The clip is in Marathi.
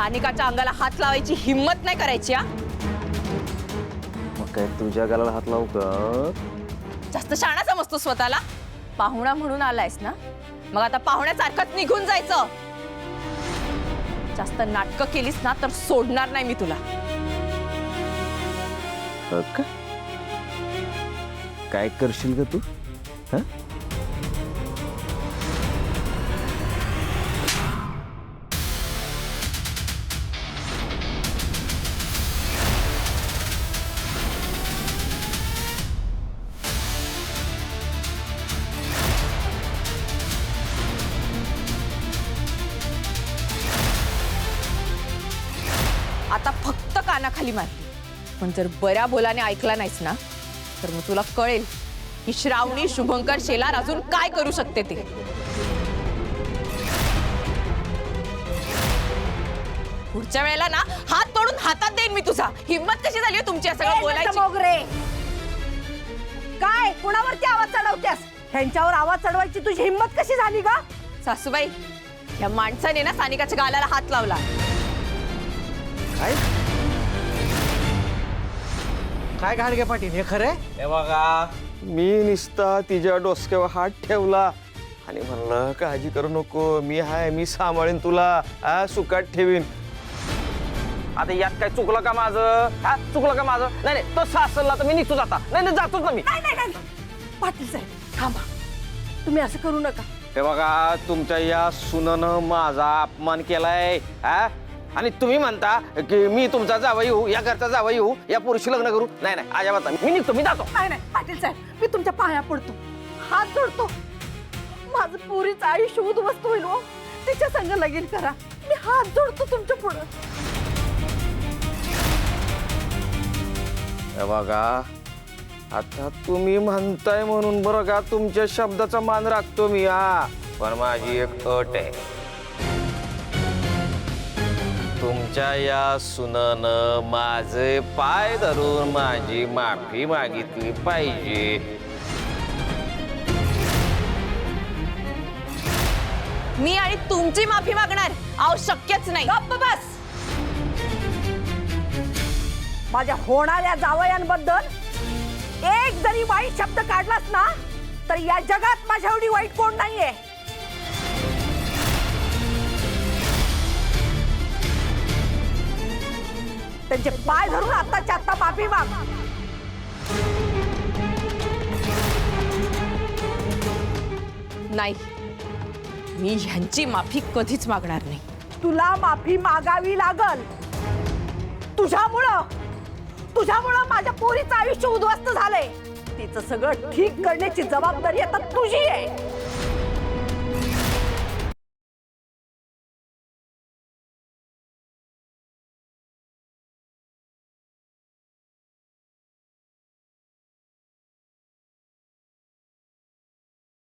सानिकाच्या अंगाला हात लावायची हिम्मत नाही करायची हा? मग काय तुझ्या गालाला हात लावू का? जास्त शाणा समजतो स्वतःला? पाहुणा म्हणून आलायस ना, मग आता पाहुण्यासारखंच निघून जायचं. जास्त नाटकं केलीस ना तर सोडणार नाही मी तुला. का? काय करशील का तू? हं? आता फक्त कानाखाली मारते, पण जर बऱ्या बोलाने ऐकला नाहीस ना तर मग तुला कळेल की श्रावणी शुभंकर शेलार अजून काय करू शकते ते. पुढच्या वेळेला ना हात तोडून हातात देईन मी तुझा. हिम्मत कशी झाली तुमची सगळं बोलायची? मोगरे, काय कुणावरती आवाज चढवतेस? ह्यांच्यावर आवाज चढवायची तुझी हिम्मत कशी झाली का? सासूबाई, या माणसाने ना सानिकाच्या गालाला हात लावला. काय काय घाणगे पाटील, हे खरंय? हे बघा, मी निस्ता तिच्या डोसक्यावर हात ठेवला आणि म्हणलं काळजी करू नको, मी हाय, मी सांभाळीन तुला, सुखात ठेवीन. आता यात काय चुकलं का माझं? चुकलं का माझं? नाही नाही, तो सासरला तर मी निघतो जाता. नाही नाही, जातोच ना मी. नाही नाही नाही, पाटील साहेब थांबा, तुम्ही असं करू नका. हे बघा, तुमच्या या सुनानं माझा अपमान केलाय. आणि तुम्ही म्हणता की मी तुमचा जावई होऊ, या घरचा जावई होऊ, या पुरुषी लग्न करू? नाही नाही, अजिबात नाही. मी निघतो, मी जातो. नाही नाही पाटील साहेब, मी तुमच्या पाया पडतो, हात जोडतो. माझं पुरीचं आयुष्य उद्ध्वस्त होईल हो. तिच्या संग लगीन करा, मी हात जोडतो तुमच्या पुढं. हे बघा, आता तुम्ही म्हणताय म्हणून बरं का तुमच्या शब्दाचा मान राखतो मी. पण माझी एक अट आहे. तुमच्या या सुनानं माझे पाय धरून माझी माफी मागितली पाहिजे. मी आणि तुमची माफी मागणार? अहो शक्यच नाही. गप्प बस. माझ्या होणाऱ्या जावयांबद्दल एक जरी वाईट शब्द काढलास ना तर या जगात माझ्या एवढी वाईट कोण नाहीये. त्यांचे पाय धरून आत्ताच्या आत्ता माफी माग. नाही, मी ह्यांची माफी कधीच मागणार नाही. तुला माफी मागावी लागल. तुझ्यामुळं माझ्या पोरीचं आयुष्य उद्ध्वस्त झालंय. तिचं सगळं ठीक करण्याची जबाबदारी आता तुझी आहे.